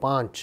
5,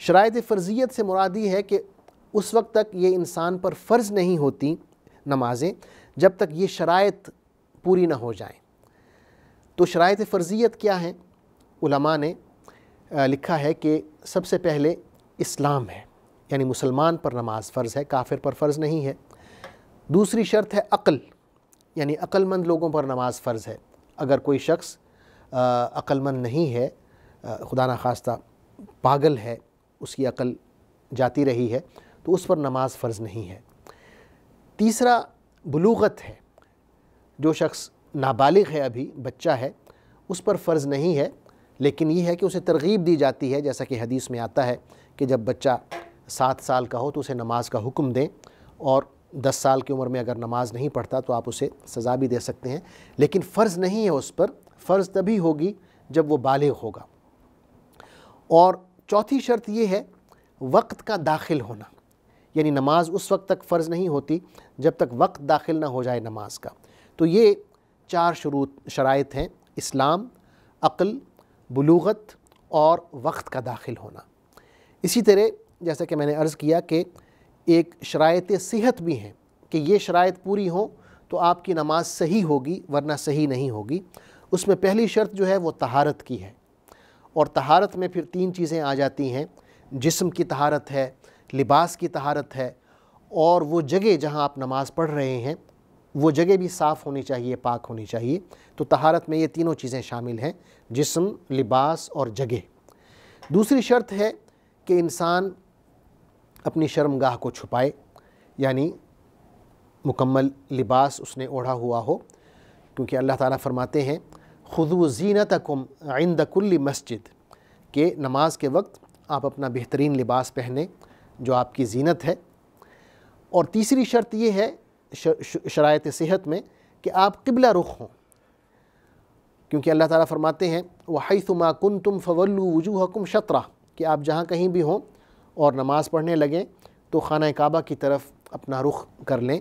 شرائط فرضیت سے مراد یہ ہے کہ اس وقت تک یہ انسان پر فرض نہیں ہوتی نمازیں جب تک یہ شرائط پوری نہ ہو جائیں۔ تو شرائط فرضیت کیا ہیں؟ علماء نے لکھا ہے کہ سب سے پہلے اسلام ہے، یعنی مسلمان پر نماز فرض ہے، کافر پر فرض نہیں ہے۔ دوسری شرط ہے عقل، یعنی عقل مند لوگوں پر نماز فرض ہے۔ اگر کوئی شخص عقل مند نہیں ہے، خدا نخواستہ پاگل ہے، اس کی عقل جاتی رہی ہے، تو اس پر نماز فرض نہیں ہے۔ تیسرا بلوغت ہے، جو شخص نابالغ ہے، ابھی بچہ ہے، اس پر فرض نہیں ہے، لیکن یہ ہے کہ اسے ترغیب دی جاتی ہے، جیسا کہ حدیث میں آتا ہے کہ جب بچہ 7 سال کا ہو تو اسے نماز کا حکم دیں، اور 10 سال کی عمر میں اگر نماز نہیں پڑھتا تو آپ اسے سزا بھی دے سکتے ہیں، لیکن فرض نہیں ہے اس پر، فرض تبھی ہوگی جب وہ بالغ ہوگا۔ اور چوتھی شرط یہ ہے وقت کا داخل ہونا، یعنی نماز اس وقت تک فرض نہیں ہوتی جب تک وقت داخل نہ ہو جائے نماز کا۔ تو یہ 4 شرائط ہیں: اسلام، عقل، بلوغت اور وقت کا داخل ہونا۔ اسی طرح جیسا کہ میں نے عرض کیا کہ ایک شرائط صحت بھی ہیں کہ یہ شرائط پوری ہوں تو آپ کی نماز صحیح ہوگی، ورنہ صحیح نہیں ہوگی۔ اس میں پہلی شرط جو ہے وہ طہارت کی ہے، اور طہارت میں پھر 3 چیزیں آ جاتی ہیں: جسم کی طہارت ہے، لباس کی طہارت ہے، اور وہ جگہ جہاں آپ نماز پڑھ رہے ہیں وہ جگہ بھی صاف ہونی چاہیے، پاک ہونی چاہیے۔ تو طہارت میں یہ تینوں چیزیں شامل ہیں: جسم، لباس اور جگہ۔ دوسری شرط ہے کہ انسان اپنی شرمگاہ کو چھپائے، یعنی مکمل لباس اس نے اوڑھا ہوا ہو، کیونکہ اللہ تعالیٰ فرماتے ہیں خُذُوا زِینَتَکُمْ عِنْدَ کُلِّ مسجد، کہ نماز کے وقت آپ اپنا بہترین لباس پہنیں جو آپ کی زینت ہے۔ اور تیسری شرط یہ ہے شرائط صحت میں کہ آپ قبلہ رخ ہوں، کیونکہ اللہ تعالیٰ فرماتے ہیں وَحَيْثُ مَا كُنْتُمْ فَوَلُّوا وُجُوهَكُمْ شَطْرَهُ، کہ آپ جہاں کہیں بھی ہوں اور نماز پڑھنے لگیں تو خانہ کعبہ کی طرف اپنا رخ کر لیں۔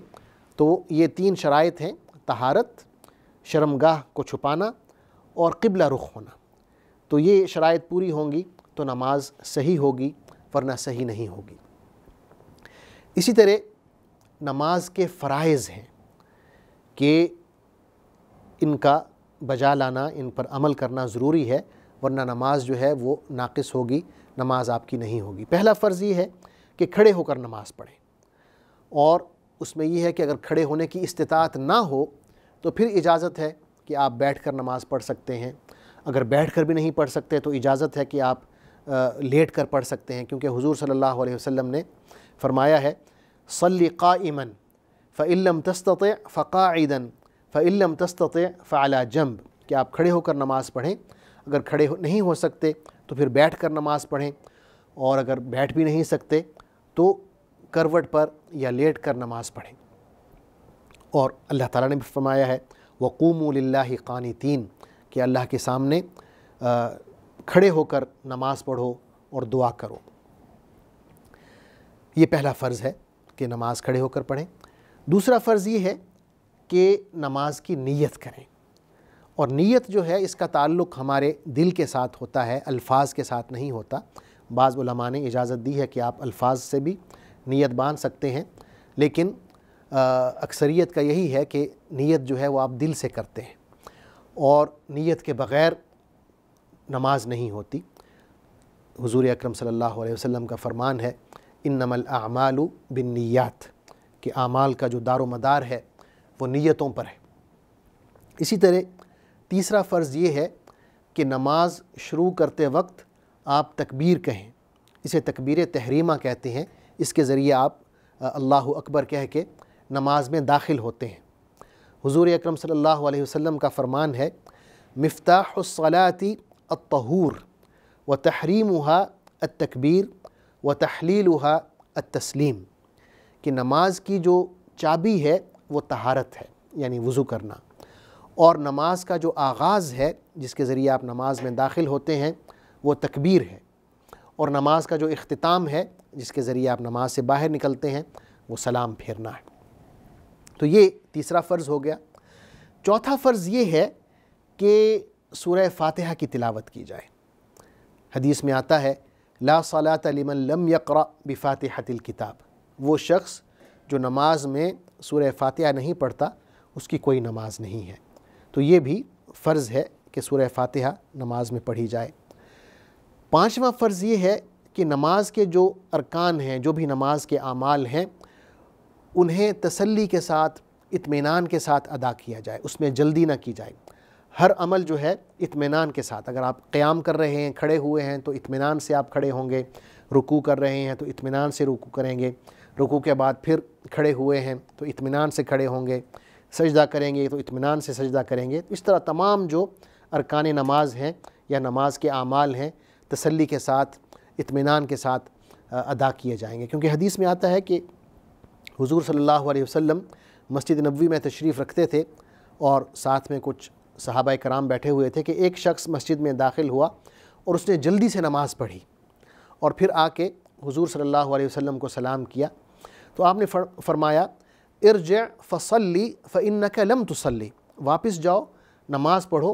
تو یہ 3 شرائط ہیں: طہارت، شرمگاہ کو چھپانا اور قبلہ رخ ہونا۔ تو یہ شرائط پوری ہوں گی تو نماز صحیح ہوگی، ورنہ صحیح نہیں ہوگی۔ اسی طرح نماز کے فرائض ہیں کہ ان کا بجا لانا، ان پر عمل کرنا ضروری ہے، ورنہ نماز جو ہے وہ ناقص ہوگی، نماز آپ کی نہیں ہوگی۔ پہلا فرض یہ ہے کہ کھڑے ہو کر نماز پڑھیں، اور اس میں یہ ہے کہ اگر کھڑے ہونے کی استطاعت نہ ہو تو پھر اجازت ہے کہ آپ بیٹھ کر نماز پڑھ سکتے ہیں۔ اگر بیٹھ کر بھی نہیں پڑھ سکتے تو اجازت ہے کہ آپ لیٹ کر پڑھ سکتے ہیں، کیونکہ حضور صلی اللہ علیہ وسلم نے فرمایا ہے صلی قائما فإن لم تستطع فقاعدا فإن لم تستطع فعلى جنب، کہ آپ کھڑے ہو کر نماز پڑھیں، اگر کھڑے نہیں ہو سکتے تو پھر بیٹھ کر نماز پڑھیں، اور اگر بیٹھ بھی نہیں سکتے تو کروٹ پر یا لیٹ کر نماز پڑھیں۔ اور اللہ تعالیٰ نے بھی فرمایا ہے وَقُومُوا لِلَّهِ قَانِتِينَ، کہ اللہ کے سامنے کھڑے ہو کر نماز پڑھو اور دعا کرو۔ یہ پہلا فرض ہے کہ نماز کھڑے ہو کر پڑھیں۔ دوسرا فرض یہ ہے کہ نماز کی نیت کریں، اور نیت جو ہے اس کا تعلق ہمارے دل کے ساتھ ہوتا ہے، الفاظ کے ساتھ نہیں ہوتا۔ بعض علماء نے اجازت دی ہے کہ آپ الفاظ سے بھی نیت باندھ سکتے ہیں، لیکن اکثریت کا یہی ہے کہ نیت جو ہے وہ آپ دل سے کرتے ہیں، اور نیت کے بغیر نماز نہیں ہوتی۔ حضور اکرم صلی اللہ علیہ وسلم کا فرمان ہے انما الاعمال بالنیات، کہ اعمال کا جو دار و مدار ہے وہ نیتوں پر ہے۔ اسی طرح تیسرا فرض یہ ہے کہ نماز شروع کرتے وقت آپ تکبیر کہیں، اسے تکبیر تحریمہ کہتے ہیں۔ اس کے ذریعے آپ اللہ اکبر کہہ کے نماز میں داخل ہوتے ہیں۔ حضور اکرم صلی اللہ علیہ وسلم کا فرمان ہے مفتاح الصلاة الطہور وتحریمها التکبیر وتحلیلها التسلیم، کہ نماز کی جو چابی ہے وہ طہارت ہے، یعنی وضو کرنا، اور نماز کا جو آغاز ہے جس کے ذریعے آپ نماز میں داخل ہوتے ہیں وہ تکبیر ہے، اور نماز کا جو اختتام ہے جس کے ذریعے آپ نماز سے باہر نکلتے ہیں وہ سلام پھیرنا ہے۔ تو یہ تیسرا فرض ہو گیا۔ چوتھا فرض یہ ہے کہ سورہ فاتحہ کی تلاوت کی جائے۔ حدیث میں آتا ہے لا صلاۃ لمن لم یقرأ بفاتحۃ الکتاب، وہ شخص جو نماز میں سورہ فاتحہ نہیں پڑھتا اس کی کوئی نماز نہیں ہے۔ تو یہ بھی فرض ہے کہ سورہ فاتحہ نماز میں پڑھی جائے۔ پانچواں فرض یہ ہے کہ نماز کے جو ارکان ہیں، جو بھی نماز کے اعمال ہیں، انہیں تسلی کے ساتھ، اطمینان کے ساتھ ادا کیا جائے، اس میں جلدی نہ کی جائے۔ ہر عمل جو ہے اطمینان کے ساتھ، اگر آپ قیام کر رہے ہیں، کھڑے ہوئے ہیں تو اطمینان سے آپ کھڑے ہوں گے، رکوع کر رہے ہیں تو اطمینان سے رکوع کریں گے، رکوع کے بعد پھر کھڑے ہوئے ہیں تو اطمینان سے کھڑے ہوں گے، سجدہ کریں گے تو اطمینان سے سجدہ کریں گے۔ اس طرح تمام جو ارکان نماز ہیں یا نماز کے اعمال ہیں تسلی کے ساتھ، اطمینان کے ساتھ ادا کیے جائیں گے، کیونکہ حدیث میں آتا ہے کہ حضور صلی اللہ علیہ وسلم مسجد نبوی میں تشریف رکھتے تھے اور ساتھ میں کچھ صحابہ کرام بیٹھے ہوئے تھے کہ ایک شخص مسجد میں داخل ہوا اور اس نے جلدی سے نماز پڑھی اور پھر آ کے حضور صلی اللہ علیہ وسلم کو سلام کیا، تو آپ نے فرمایا ارجع فصلی فإنک لم تصلی، واپس جاؤ نماز پڑھو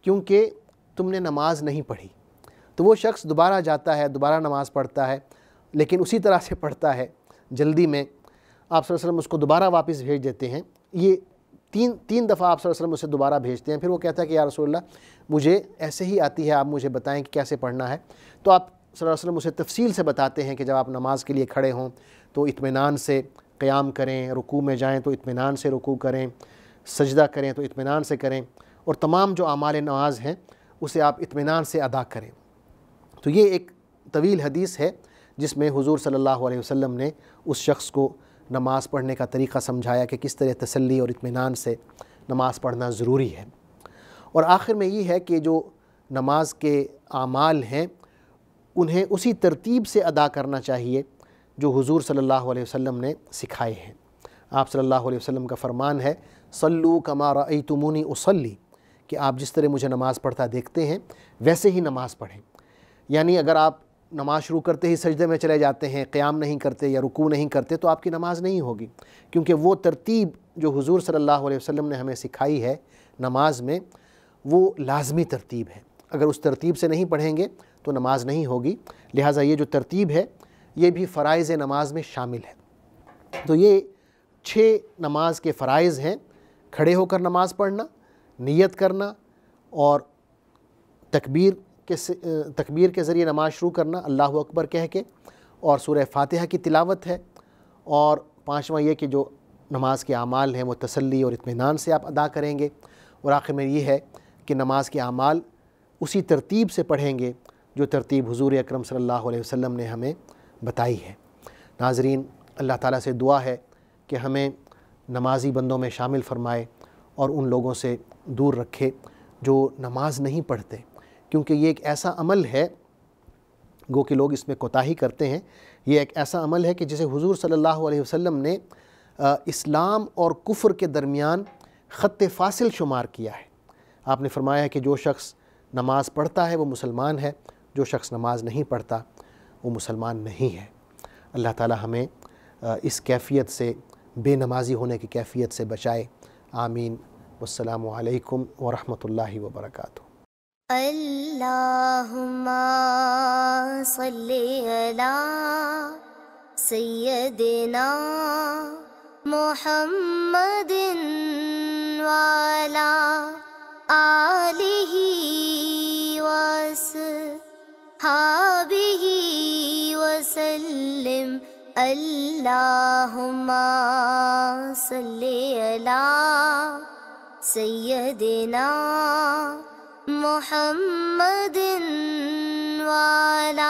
کیونکہ تم نے نماز نہیں پڑھی۔ تو وہ شخص دوبارہ جاتا ہے، دوبارہ نماز پڑھتا ہے، لیکن اسی طرح سے پڑھتا ہے جلدی میں۔ آپ صلی اللہ علیہ وسلم اس کو دوبارہ واپس بھیج دیتے ہیں۔ یہ تین دفعہ آپ صلی اللہ علیہ وسلم اسے دوبارہ بھیجتے ہیں۔ پھر وہ کہتا ہے کہ یا رسول اللہ مجھے ایسے ہی آتی ہے، آپ مجھے بتائیں کہ کیسے پڑھنا ہے۔ تو آپ صلی اللہ علیہ وسلم اسے تفصیل سے بتاتے ہیں کہ جب آپ نماز کے لیے کھڑے ہوں تو اطمینان سے قیام کریں، رکوع میں جائیں تو اطمینان سے رکوع کریں، سجدہ کریں تو اطمینان سے کریں، اور تمام جو اعمال نماز ہیں اسے آپ اطمینان سے ادا کریں۔ تو یہ ایک طویل حدیث ہے جس میں حضور صلی اللہ علیہ وسلم نے اس شخص کو نماز پڑھنے کا طریقہ سمجھایا کہ کس طرح تسلی اور اطمینان سے نماز پڑھنا ضروری ہے۔ اور آخر میں یہ ہے کہ جو نماز کے اعمال ہیں انہیں اسی ترتیب سے ادا کرنا چاہیے جو حضور صلی اللہ علیہ وسلم نے سکھائے ہیں۔ آپ صلی اللہ علیہ وسلم کا فرمان ہے صلو کما رأیتمونی اصلی، کہ آپ جس طرح مجھے نماز پڑھتا دیکھتے ہیں ویسے ہی نماز پڑھیں۔ یعنی اگر آپ نماز شروع کرتے ہی سجدے میں چلے جاتے ہیں، قیام نہیں کرتے یا رکوع نہیں کرتے تو آپ کی نماز نہیں ہوگی، کیونکہ وہ ترتیب جو حضور صلی اللہ علیہ وسلم نے ہمیں سکھائی ہے نماز میں وہ لازمی ترتیب ہے۔ اگر اس ترتیب سے نہیں پڑھیں گے تو نماز نہیں ہوگی، لہٰذا یہ جو ترتیب ہے یہ بھی فرائض نماز میں شامل ہے۔ تو یہ 6 نماز کے فرائض ہیں: کھڑے ہو کر نماز پڑھنا، نیت کرنا، اور تکبیر کے ذریعے نماز شروع کرنا اللہ اکبر کہہ کے، اور سورہ فاتحہ کی تلاوت ہے، اور 5واں یہ کہ جو نماز کے اعمال ہیں وہ تسلی اور اطمینان سے آپ ادا کریں گے، اور آخر میں یہ ہے کہ نماز کے اعمال اسی ترتیب سے پڑھیں گے جو ترتیب حضور اکرم صلی اللہ علیہ وسلم نے ہمیں بتائی ہے۔ ناظرین، اللہ تعالیٰ سے دعا ہے کہ ہمیں نمازی بندوں میں شامل فرمائے اور ان لوگوں سے دور رکھے جو نماز نہیں پڑھتے، کیونکہ یہ ایک ایسا عمل ہے، گو کہ لوگ اس میں کوتاہی کرتے ہیں، یہ ایک ایسا عمل ہے کہ جسے حضور صلی اللہ علیہ وسلم نے اسلام اور کفر کے درمیان خط فاصل شمار کیا ہے۔ آپ نے فرمایا ہے کہ جو شخص نماز پڑھتا ہے وہ مسلمان ہے، جو شخص نماز نہیں پڑھتا وہ مسلمان نہیں ہے۔ اللہ تعالی ہمیں اس کیفیت سے، بے نمازی ہونے کی کیفیت سے بچائے۔ آمین۔ والسلام علیکم ورحمۃ اللہ وبرکاتہ۔ اللہم صلی علی سیدنا محمد وعلی آلہ وصحبہ وسلم۔ اللہم صلی علی سیدنا محمد وعلی